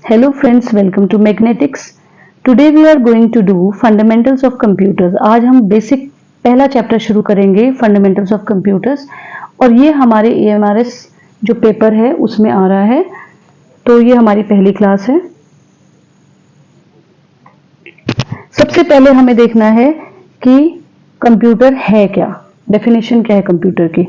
Hello friends, welcome to Magnetics. Today we are going to do fundamentals of computers. आज हम basic पहला chapter शुरू करेंगे fundamentals of computers और ये हमारे AMRS जो पेपर है उसमें आ रहा है। तो ये हमारी पहली क्लास है। सबसे पहले हमें देखना है कि कंप्यूटर है क्या, डेफिनेशन क्या है कंप्यूटर की।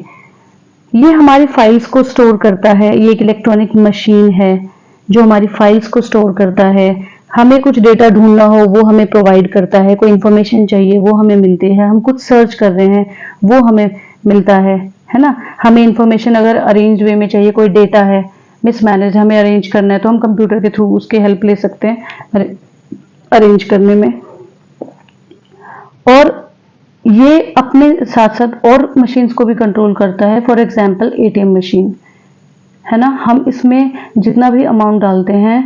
ये हमारी फाइल्स को स्टोर करता है। ये एक इलेक्ट्रॉनिक मशीन है जो हमारी फाइल्स को स्टोर करता है। हमें कुछ डेटा ढूंढना हो वो हमें प्रोवाइड करता है, कोई इंफॉर्मेशन चाहिए वो हमें मिलती है, हम कुछ सर्च कर रहे हैं वो हमें मिलता है ना। हमें इंफॉर्मेशन अगर अरेंज वे में चाहिए, कोई डेटा है मिसमैनेज, हमें अरेंज करना है तो हम कंप्यूटर के थ्रू उसकी हेल्प ले सकते हैं अरेंज करने में। और ये अपने साथ साथ और मशीन्स को भी कंट्रोल करता है। फॉर एग्जांपल ATM मशीन है ना, हम इसमें जितना भी अमाउंट डालते हैं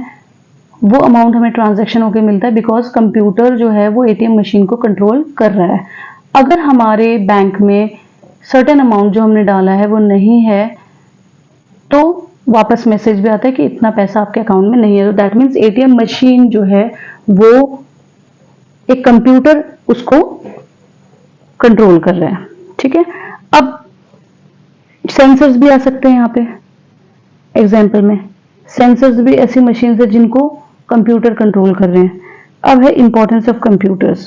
वो अमाउंट हमें ट्रांजैक्शन होके मिलता है, बिकॉज कंप्यूटर जो है वो ATM मशीन को कंट्रोल कर रहा है। अगर हमारे बैंक में सर्टेन अमाउंट जो हमने डाला है वो नहीं है तो वापस मैसेज भी आता है कि इतना पैसा आपके अकाउंट में नहीं है। तो दैट मीन्स ATM मशीन जो है वो एक कंप्यूटर उसको कंट्रोल कर रहा है। ठीक है, अब सेंसर्स भी आ सकते हैं यहाँ पे एग्जाम्पल में। सेंसर्स भी ऐसी मशीन है जिनको कंप्यूटर कंट्रोल कर रहे हैं। अब है इंपॉर्टेंस ऑफ कंप्यूटर्स।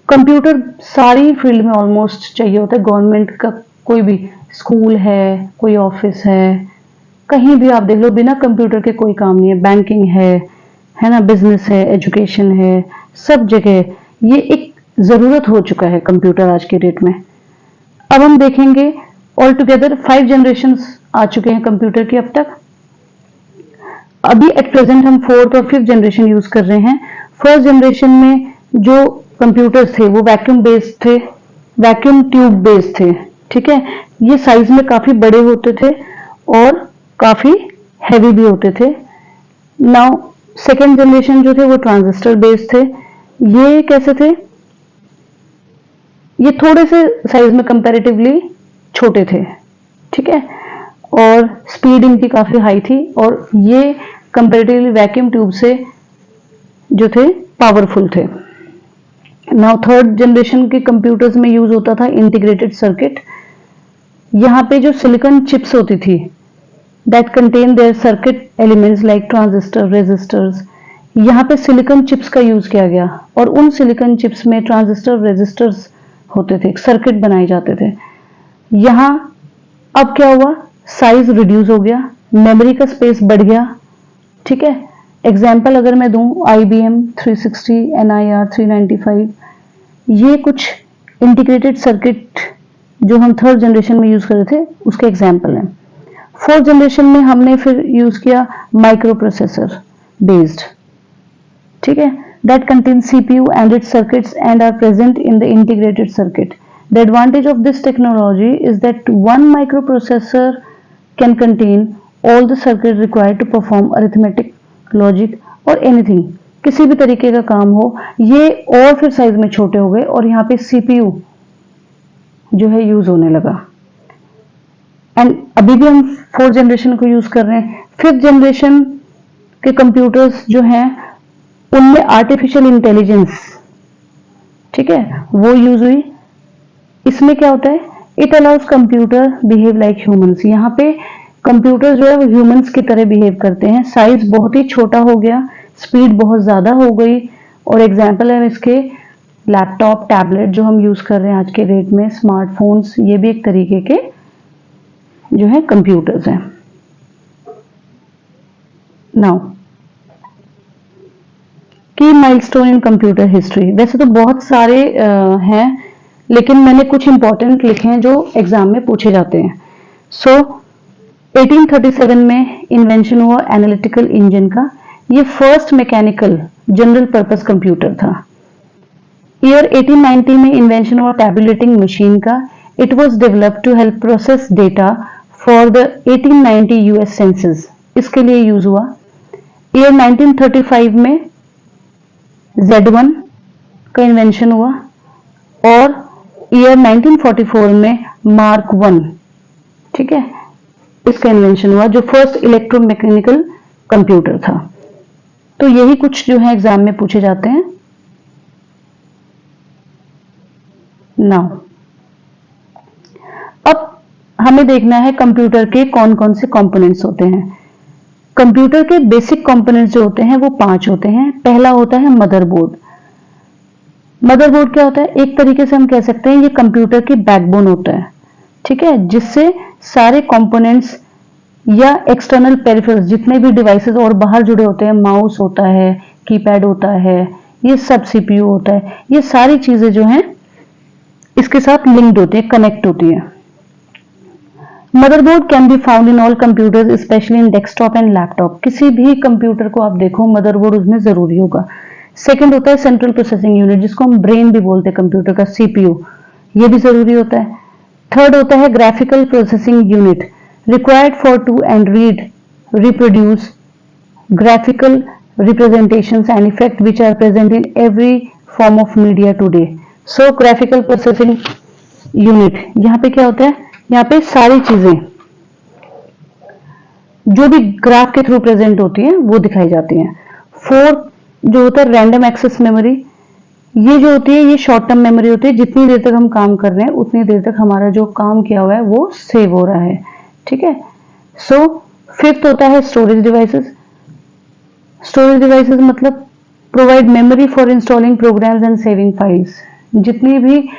कंप्यूटर सारी फील्ड में ऑलमोस्ट चाहिए होता है। गवर्नमेंट का कोई भी स्कूल है, कोई ऑफिस है, कहीं भी आप देख लो बिना कंप्यूटर के कोई काम नहीं है। बैंकिंग है ना, बिजनेस है, एजुकेशन है, सब जगह ये एक जरूरत हो चुका है कंप्यूटर आज के डेट में। अब हम देखेंगे ऑल टुगेदर 5 जनरेशंस आ चुके हैं कंप्यूटर के अब तक। अभी एट प्रेजेंट हम 4th और 5th जनरेशन यूज कर रहे हैं। फर्स्ट जनरेशन में जो कंप्यूटर्स थे वो वैक्यूम बेस्ड थे, वैक्यूम ट्यूब बेस्ड थे। ठीक है, ये साइज में काफी बड़े होते थे और काफी हैवी भी होते थे। नाउ सेकेंड जनरेशन जो थे वो ट्रांजिस्टर बेस्ड थे। ये कैसे थे? ये थोड़े से साइज में कंपैरेटिवली छोटे थे। ठीक है, और स्पीड इनकी काफी हाई थी और ये कंपैरेटिवली वैक्यूम ट्यूब से जो थे पावरफुल थे। नाउ थर्ड जनरेशन के कंप्यूटर्स में यूज होता था इंटीग्रेटेड सर्किट। यहाँ पे जो सिलिकॉन चिप्स होती थी that contain their circuit elements like transistor, resistors. यहाँ पे सिलिकॉन चिप्स का यूज किया गया और उन सिलिकॉन चिप्स में ट्रांजिस्टर, रेजिस्टर्स होते थे, सर्किट बनाए जाते थे। यहाँ अब क्या हुआ, साइज रिड्यूस हो गया, मेमोरी का स्पेस बढ़ गया। ठीक है, एग्जाम्पल अगर मैं दूं IBM 360, NIR 395, ये कुछ इंटीग्रेटेड सर्किट जो हम थर्ड जनरेशन में यूज कर रहे थे उसके एग्जाम्पल हैं। फोर्थ जनरेशन में हमने फिर यूज किया माइक्रो प्रोसेसर बेस्ड। ठीक है, that contains CPU and its circuits and are present in the integrated circuit. The advantage of this technology is that one microprocessor can contain all the circuit required to perform arithmetic, logic or anything. किसी भी तरीके का काम हो, ये और फिर size में छोटे हो गए और यहाँ पे CPU जो है यूज होने लगा। एंड अभी भी हम 4th जनरेशन को यूज कर रहे हैं। 5th जनरेशन के कंप्यूटर्स जो हैं उनमें आर्टिफिशियल इंटेलिजेंस, ठीक है, वो यूज हुई। इसमें क्या होता है, it allows computer behave like humans. यहाँ पे कंप्यूटर जो है वो ह्यूमंस की तरह बिहेव करते हैं। साइज बहुत ही छोटा हो गया, स्पीड बहुत ज्यादा हो गई। और एग्जाम्पल है इसके लैपटॉप, टैबलेट जो हम यूज कर रहे हैं आज के डेट में, स्मार्टफोन्स, ये भी एक तरीके के जो है कंप्यूटर्स हैं। नाउ की माइलस्टोन इन कंप्यूटर हिस्ट्री। वैसे तो बहुत सारे हैं लेकिन मैंने कुछ इंपॉर्टेंट लिखे हैं जो एग्जाम में पूछे जाते हैं। सो 1837 में इन्वेंशन हुआ एनालिटिकल इंजन का। ये first mechanical general purpose computer था। ईयर 1890 में इन्वेंशन हुआ टैबुलेटिंग मशीन का। It was developed to help process data for the 1890 US census, इसके लिए यूज हुआ। ईयर 1935 में Z1 का इन्वेंशन हुआ और ईयर 1944 में मार्क 1, ठीक है, इसका इन्वेंशन हुआ जो फर्स्ट इलेक्ट्रोमैकेनिकल कंप्यूटर था। तो यही कुछ जो है एग्जाम में पूछे जाते हैं। नाउ अब हमें देखना है कंप्यूटर के कौन कौन से कंपोनेंट्स होते हैं। कंप्यूटर के बेसिक कंपोनेंट्स जो होते हैं वो 5 होते हैं। पहला होता है मदरबोर्ड। मदरबोर्ड क्या होता है? एक तरीके से हम कह सकते हैं ये कंप्यूटर की बैकबोन होता है, ठीक है, जिससे सारे कंपोनेंट्स या एक्सटर्नल पेरिफेरल्स जितने भी डिवाइसेस और बाहर जुड़े होते हैं, माउस होता है, कीपैड होता है, ये सब सीपीयू होता है, ये सारी चीजें जो हैं इसके साथ लिंक्ड होती है, कनेक्ट होती है। Motherboard can be found in all computers specially in desktop and laptop. किसी भी कंप्यूटर को आप देखो मदरबोर्ड उसमें जरूरी होगा। सेकंड होता है सेंट्रल प्रोसेसिंग यूनिट, जिसको हम ब्रेन भी बोलते हैं कंप्यूटर का, सीपीयू, ये भी जरूरी होता है। थर्ड होता है graphical processing unit, required for to and reproduce graphical representations and effect which are present in every form of media today. So graphical processing unit, यहाँ पे क्या होता है? यहाँ पे सारी चीजें जो भी ग्राफ के थ्रू प्रेजेंट होती हैं वो दिखाई जाती हैं। फोर्थ जो होता है रैंडम एक्सेस मेमोरी, ये जो होती है ये शॉर्ट टर्म मेमोरी होती है, जितनी देर तक हम काम कर रहे हैं उतनी देर तक हमारा जो काम किया हुआ है वो सेव हो रहा है, ठीक है। सो फिफ्थ होता है स्टोरेज डिवाइसेस। स्टोरेज डिवाइसेस मतलब provide memory for installing programs and saving files. जितनी भी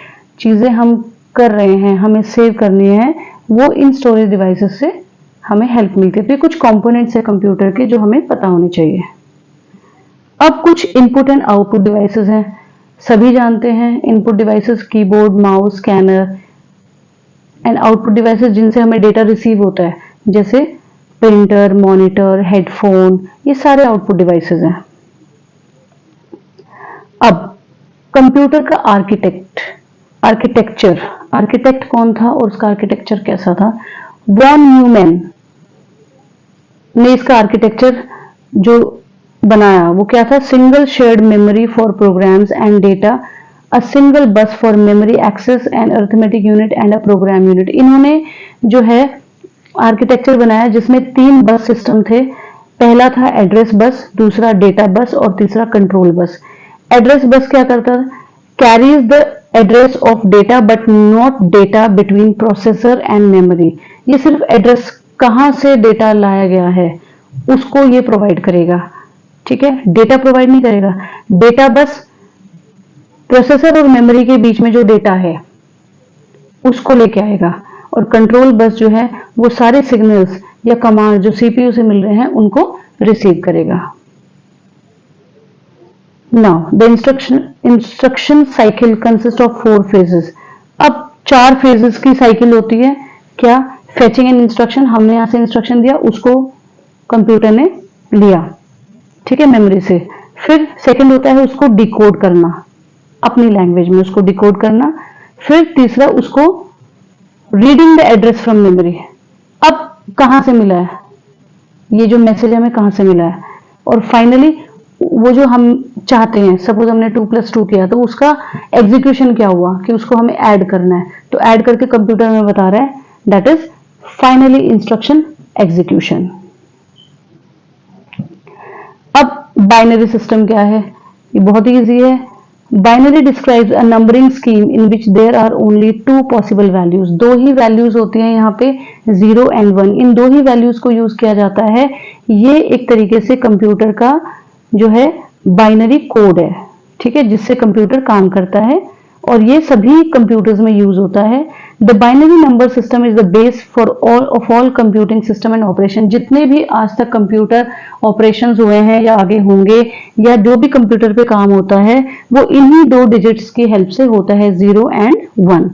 चीजें हम कर रहे हैं हमें सेव करनी है वो इन स्टोरेज डिवाइसेस से हमें हेल्प मिलती है। तो ये कुछ कंपोनेंट्स है कंप्यूटर के जो हमें पता होने चाहिए। अब कुछ इनपुट एंड आउटपुट डिवाइसेस हैं, सभी जानते हैं input devices keyboard, mouse, scanner, and output devices जिनसे हमें डेटा रिसीव होता है जैसे प्रिंटर, मॉनिटर, हेडफोन, ये सारे आउटपुट डिवाइसेस हैं। अब कंप्यूटर का आर्किटेक्ट कौन था और उसका आर्किटेक्चर कैसा था? वॉन न्यूमैन ने इसका आर्किटेक्चर जो बनाया वो क्या था? Single shared memory for programs and data, a single bus for memory access, an arithmetic unit and a program unit। इन्होंने जो है आर्किटेक्चर बनाया जिसमें 3 बस सिस्टम थे। पहला था एड्रेस बस, दूसरा डेटा बस और तीसरा कंट्रोल बस। एड्रेस बस क्या करता था? Carries the address of data but not data between processor and memory. ये सिर्फ एड्रेस कहां से डेटा लाया गया है उसको ये प्रोवाइड करेगा, ठीक है, डेटा प्रोवाइड नहीं करेगा। डेटा बस प्रोसेसर और मेमोरी के बीच में जो डेटा है उसको लेके आएगा, और कंट्रोल बस जो है वो सारे सिग्नल्स या कमांड जो सीपीयू से मिल रहे हैं उनको रिसीव करेगा। Now the instruction cycle consist of 4 phases. अब 4 फेजेस की साइकिल होती है। क्या? फेचिंग एन इंस्ट्रक्शन, हमने यहां से इंस्ट्रक्शन दिया, उसको कंप्यूटर ने लिया, ठीक है, मेमोरी से। फिर सेकंड होता है उसको डिकोड करना, अपनी लैंग्वेज में उसको डिकोड करना। फिर तीसरा उसको reading the address from memory. अब कहां से मिला है ये जो मैसेज हमें कहां से मिला है, और फाइनली वो जो हम चाहते हैं, सपोज हमने 2+2 किया तो उसका एग्जीक्यूशन क्या हुआ कि उसको हमें ऐड करना है, तो ऐड करके कंप्यूटर में बता रहा है, that is finally instruction execution. अब बाइनरी सिस्टम क्या है? ये बहुत ही इजी है। Binary describes a numbering scheme in which there are only 2 possible values. 2 ही वैल्यूज होती हैं यहाँ पे, 0 एंड 1। इन 2 ही वैल्यूज को यूज किया जाता है। ये एक तरीके से कंप्यूटर का जो है बाइनरी कोड है, ठीक है, जिससे कंप्यूटर काम करता है, और ये सभी कंप्यूटर्स में यूज होता है। The binary number system is the base for all computing system and operation. जितने भी आज तक कंप्यूटर ऑपरेशंस हुए हैं या आगे होंगे, या जो भी कंप्यूटर पे काम होता है वो इन्हीं 2 डिजिट्स की हेल्प से होता है, 0 and 1।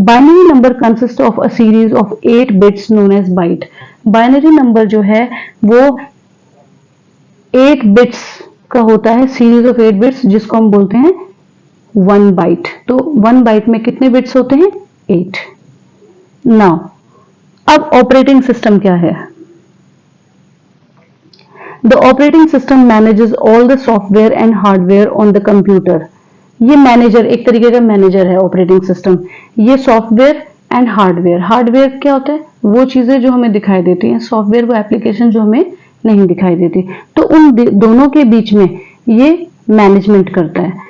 Binary number consist of a series of 8 bits known as byte. Binary number जो है वो 8 बिट्स का होता है, सीरीज ऑफ 8 बिट्स, जिसको हम बोलते हैं 1 बाइट। तो 1 बाइट में कितने बिट्स होते हैं? 8। नाउ अब ऑपरेटिंग सिस्टम क्या है? The operating system manages all the software and hardware on the computer. ये मैनेजर, एक तरीके का मैनेजर है ऑपरेटिंग सिस्टम। ये सॉफ्टवेयर एंड हार्डवेयर, हार्डवेयर क्या होता है? वो चीजें जो हमें दिखाई देती हैं, सॉफ्टवेयर वो एप्लीकेशन जो हमें नहीं दिखाई देती। तो उन दोनों के बीच में ये मैनेजमेंट करता है।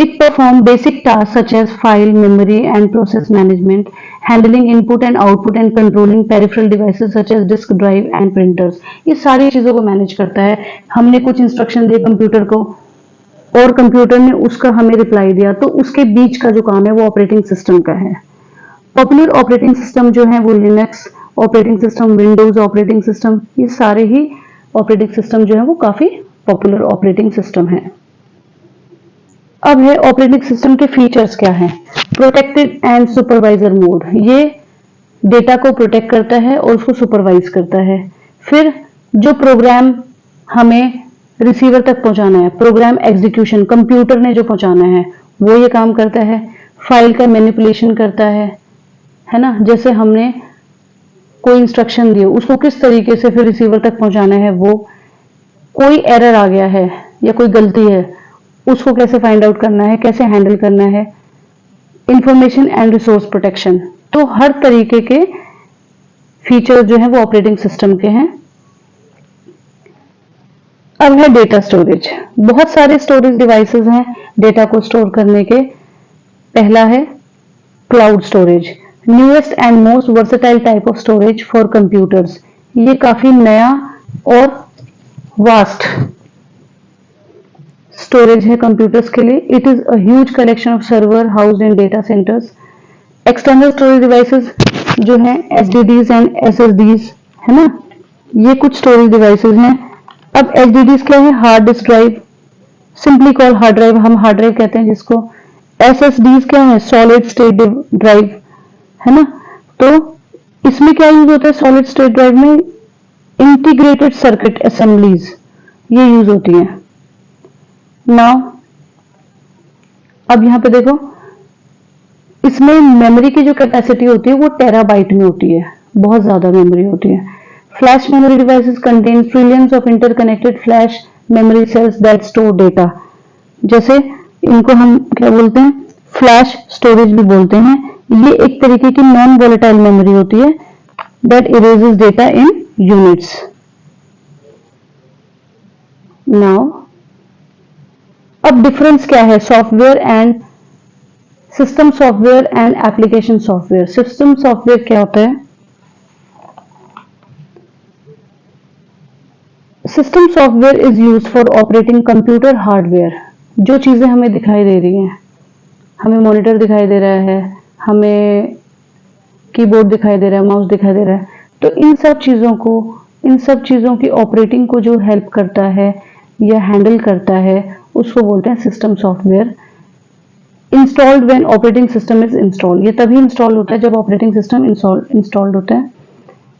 It performs basic tasks such as file, memory, and process management, handling input and output, and controlling peripheral devices such as disk drive and printers. ये सारी चीजों को मैनेज करता है। हमने कुछ इंस्ट्रक्शन दिए कंप्यूटर को और कंप्यूटर ने उसका हमें रिप्लाई दिया, तो उसके बीच का जो काम है वो ऑपरेटिंग सिस्टम का है। पॉपुलर ऑपरेटिंग सिस्टम जो है वो Linux operating system, Windows operating system, ये सारे ही ऑपरेटिंग सिस्टम जो है वो काफी पॉपुलर ऑपरेटिंग सिस्टम है। अब है ऑपरेटिंग सिस्टम के फीचर्स क्या हैं। प्रोटेक्टेड एंड सुपरवाइजर मोड, ये डेटा को प्रोटेक्ट करता है और उसको सुपरवाइज करता है। फिर जो प्रोग्राम हमें रिसीवर तक पहुंचाना है, प्रोग्राम एग्जीक्यूशन कंप्यूटर ने जो पहुंचाना है वो ये काम करता है। फाइल का मैनिपुलेशन करता है ना, जैसे हमने कोई इंस्ट्रक्शन दी उसको किस तरीके से फिर रिसीवर तक पहुंचाना है, वो कोई एरर आ गया है या कोई गलती है उसको कैसे फाइंड आउट करना है, कैसे हैंडल करना है। इंफॉर्मेशन एंड रिसोर्स प्रोटेक्शन, तो हर तरीके के फीचर जो है वो ऑपरेटिंग सिस्टम के हैं। अब है डेटा स्टोरेज। बहुत सारे स्टोरेज डिवाइसेस हैं डेटा को स्टोर करने के। पहला है cloud storage, newest and most versatile type of storage for computers. ये काफी नया और वास्ट स्टोरेज है कंप्यूटर्स के लिए। It is a huge collection of server housed in data centres. External storage devices जो हैं एचडीडीज एंड एसएसडीज, है ना, ये कुछ स्टोरेज डिवाइसेस हैं। अब एचडीडीज क्या है, hard disk drive, simply call hard drive, हम हार्ड ड्राइव कहते हैं जिसको। एसएसडीज क्या है, सॉलिड स्टेट ड्राइव, है ना। तो इसमें क्या यूज होता है, सॉलिड स्टेट ड्राइव में इंटीग्रेटेड सर्किट असेंबलीज ये यूज होती है। नाउ अब यहां पे देखो, इसमें मेमोरी की जो कैपेसिटी होती है वो टेराबाइट में होती है, बहुत ज्यादा मेमोरी होती है। Flash memory devices contain trillions of interconnected flash memory cells that store data. जैसे इनको हम क्या बोलते हैं, फ्लैश स्टोरेज भी बोलते हैं। ये एक तरीके की नॉन वोलेटाइल मेमोरी होती है that erases data in units. Now अब डिफरेंस क्या है software and system software and application software. System software क्या होता है, system software is used for operating computer hardware. जो चीजें हमें दिखाई दे रही हैं, हमें मॉनिटर दिखाई दे रहा है, हमें कीबोर्ड दिखाई दे रहा है, माउस दिखाई दे रहा है, तो इन सब चीजों की ऑपरेटिंग को जो हेल्प करता है या हैंडल करता है उसको बोलते हैं system software. Installed when operating system is installed, ये तभी इंस्टॉल होता है जब ऑपरेटिंग सिस्टम इंस्टॉल्ड होता है।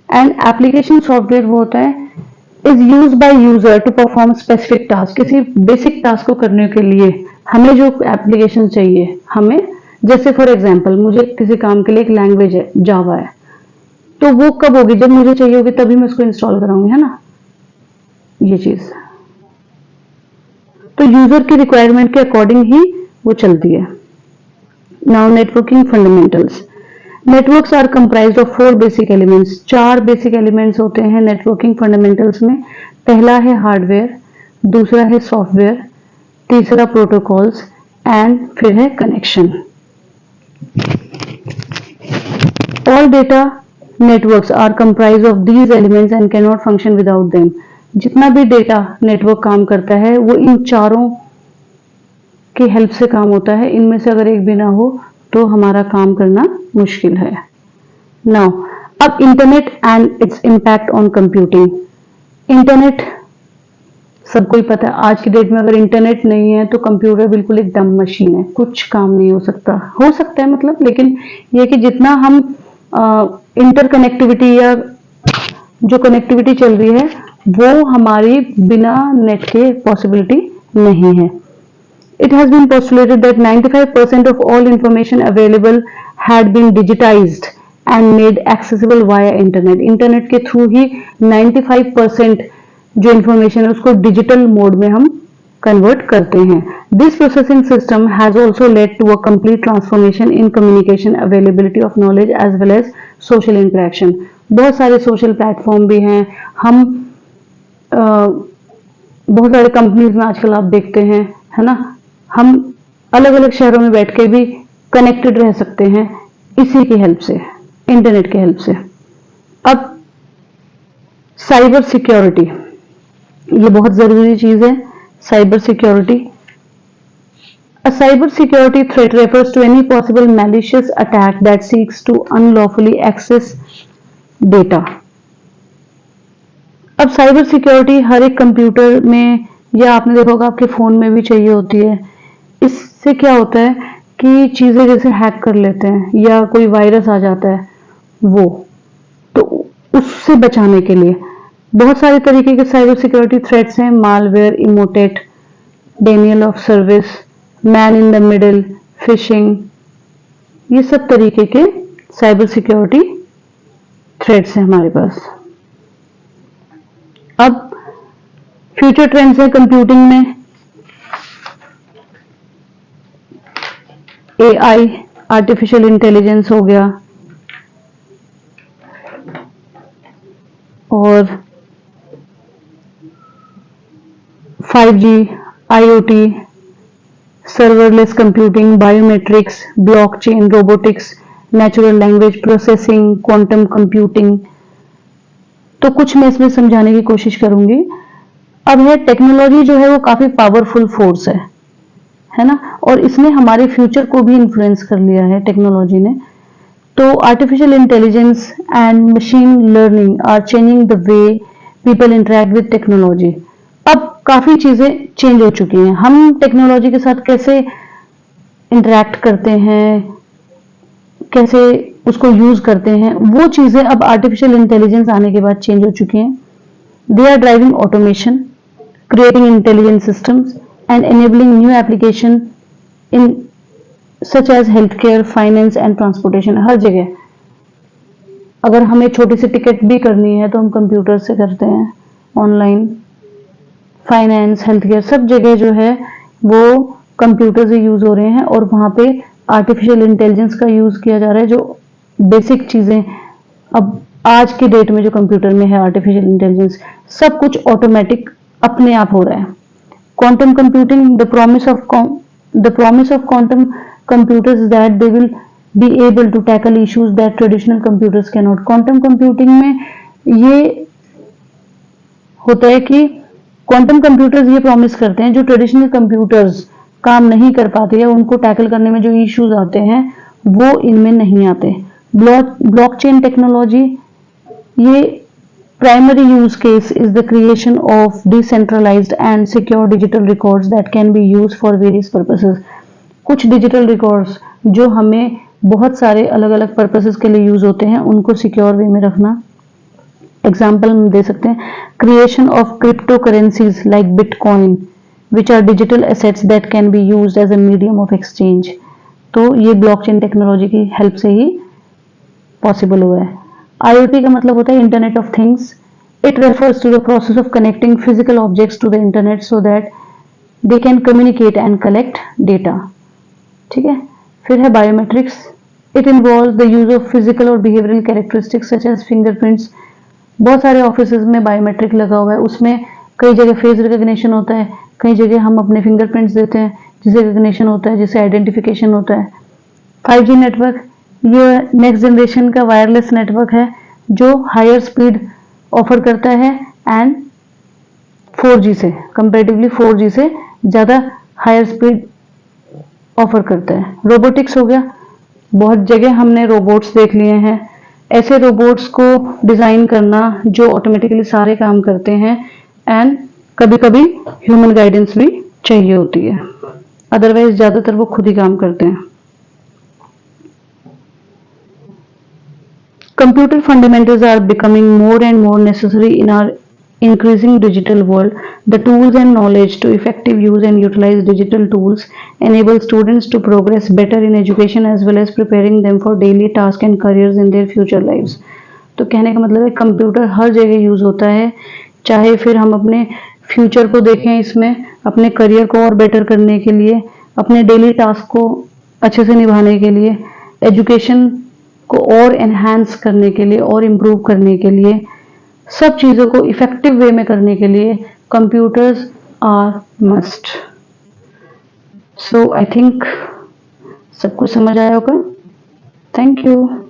एंड एप्लीकेशन सॉफ्टवेयर वो होता है is use by user to perform specific task. किसी बेसिक टास्क को करने के लिए हमें जो एप्लीकेशन चाहिए, हमें जैसे फॉर एग्जांपल मुझे किसी काम के लिए एक लैंग्वेज है, जावा है, तो वो कब होगी, जब मुझे चाहिए होगी तभी मैं उसको इंस्टॉल कराऊंगी, है ना, ये चीज। तो यूजर की रिक्वायरमेंट के अकॉर्डिंग ही वो चलती है। Now networking fundamentals. Networks are comprised of 4 basic elements. 4 basic elements होते हैं नेटवर्किंग फंडामेंटल्स में। पहला है हार्डवेयर, दूसरा है सॉफ्टवेयर, तीसरा प्रोटोकॉल्स एंड फिर है connection. All data networks are comprised of these elements and can not function without them. जितना भी डेटा नेटवर्क काम करता है वो इन चारों की हेल्प से काम होता है। इनमें से अगर एक भी ना हो तो हमारा काम करना मुश्किल है। नाउ अब internet and its impact on computing. Internet सबको ही पता है, आज की डेट में अगर इंटरनेट नहीं है तो कंप्यूटर बिल्कुल एक डम मशीन है, कुछ काम नहीं हो सकता है मतलब, लेकिन ये कि जितना हम इंटरकनेक्टिविटी या जो कनेक्टिविटी चल रही है वो हमारी बिना नेट के पॉसिबिलिटी नहीं है। It has been postulated that 95% of all information available had been digitized and made accessible via internet. Internet के थ्रू ही 95% जो इंफॉर्मेशन है उसको डिजिटल मोड में हम कन्वर्ट करते हैं। This processing system has also led to a complete transformation in communication, availability of knowledge as well as social interaction. बहुत सारे सोशल प्लेटफॉर्म भी हैं, हम बहुत सारे कंपनीज में आजकल आप देखते हैं, है ना, हम अलग अलग शहरों में बैठ के भी कनेक्टेड रह सकते हैं इसी की हेल्प से, इंटरनेट की हेल्प से। अब साइबर सिक्योरिटी, ये बहुत जरूरी चीज है, cyber security. A cyber security threat refers to any possible malicious attack that seeks to unlawfully access data। अब साइबर सिक्योरिटी हर एक कंप्यूटर में, या आपने देखा होगा आपके फोन में भी चाहिए होती है। इससे क्या होता है कि चीजें जैसे हैक कर लेते हैं या कोई वायरस आ जाता है, वो तो उससे बचाने के लिए बहुत सारे तरीके के साइबर सिक्योरिटी थ्रेट्स हैं। Malware, Emotet, denial of service, man in the middle, phishing, ये सब तरीके के साइबर सिक्योरिटी थ्रेट्स हैं हमारे पास। अब फ्यूचर ट्रेंड्स हैं कंप्यूटिंग में, एआई, आर्टिफिशियल इंटेलिजेंस हो गया, और 5G, IoT, serverless computing, biometrics, blockchain, robotics, natural language processing, quantum computing. तो कुछ मैं इसमें समझाने की कोशिश करूंगी। अब है टेक्नोलॉजी जो है वो काफी पावरफुल फोर्स है ना, और इसने हमारे फ्यूचर को भी इन्फ्लुएंस कर लिया है टेक्नोलॉजी ने। तो artificial intelligence and machine learning are changing the way people interact with technology. अब काफी चीजें चेंज हो चुकी हैं, हम टेक्नोलॉजी के साथ कैसे इंटरेक्ट करते हैं, कैसे उसको यूज करते हैं, वो चीजें अब आर्टिफिशियल इंटेलिजेंस आने के बाद चेंज हो चुकी हैं। They are driving automation, creating intelligent systems and enabling new application in such as health care, finance and transportation. हर जगह अगर हमें छोटी सी टिकट भी करनी है तो हम कंप्यूटर से करते हैं, ऑनलाइन, फाइनेंस, हेल्थ केयर, सब जगह जो है वो कंप्यूटर से यूज हो रहे हैं, और वहां पे आर्टिफिशियल इंटेलिजेंस का यूज किया जा रहा है। जो बेसिक चीजें अब आज के डेट में जो कंप्यूटर में है, आर्टिफिशियल इंटेलिजेंस, सब कुछ ऑटोमेटिक अपने आप हो रहा है। Quantum computing, the promise of quantum computers is that they will be able to tackle issues that traditional computers can not. Quantum computing में ये होता है कि क्वांटम कंप्यूटर्स ये प्रॉमिस करते हैं जो ट्रेडिशनल कंप्यूटर्स काम नहीं कर पाते या उनको टैकल करने में जो इश्यूज आते हैं वो इनमें नहीं आते। ब्लॉकचेन टेक्नोलॉजी, ये primary use case is the creation of decentralised and secure digital records that can be used for various purposes. कुछ डिजिटल रिकॉर्ड्स जो हमें बहुत सारे अलग अलग पर्पसेस के लिए यूज होते हैं, उनको सिक्योर वे में रखना। एग्जाम्पल हम दे सकते हैं, creation of crypto currencies like bitcoin which are digital assets that can be used as a medium of exchange. तो ये ब्लॉकचेन टेक्नोलॉजी की हेल्प से ही पॉसिबल हुआ है। IoT का मतलब होता है internet of things. It refers to the process of connecting physical objects to the internet so that they can communicate and collect data. ठीक है, फिर है biometrics. It involves the use of physical or behavioural characteristics such as fingerprints. बहुत सारे offices में biometric लगा हुआ है, उसमें कई जगह फेस रिकॉग्निशन होता है, कई जगह हम अपने फिंगरप्रिंट्स देते हैं जिससे रिकॉग्निशन होता है, जिससे आइडेंटिफिकेशन होता है। 5G नेटवर्क, ये नेक्स्ट जनरेशन का वायरलेस नेटवर्क है जो हायर स्पीड ऑफर करता है एंड 4G से कंपैरेटिवली 4G से ज़्यादा हायर स्पीड ऑफर करता है। रोबोटिक्स हो गया, बहुत जगह हमने रोबोट्स देख लिए हैं। ऐसे रोबोट्स को डिज़ाइन करना जो ऑटोमेटिकली सारे काम करते हैं एंड कभी कभी ह्यूमन गाइडेंस भी चाहिए होती है, अदरवाइज ज़्यादातर वो खुद ही काम करते हैं। Computer fundamentals are becoming more and more necessary in our increasing digital world. The tools and knowledge to effective use and utilize digital tools enable students to progress better in education as well as preparing them for daily tasks and careers in their future lives. तो कहने का मतलब है computer हर जगह use होता है, चाहे फिर हम अपने फ्यूचर को देखें, इसमें अपने करियर को और बेटर करने के लिए, अपने डेली टास्क को अच्छे से निभाने के लिए, एजुकेशन को और एनहांस करने के लिए और इम्प्रूव करने के लिए, सब चीज़ों को इफेक्टिव वे में करने के लिए computers are must. So I think सबको समझ आया होगा। Thank you.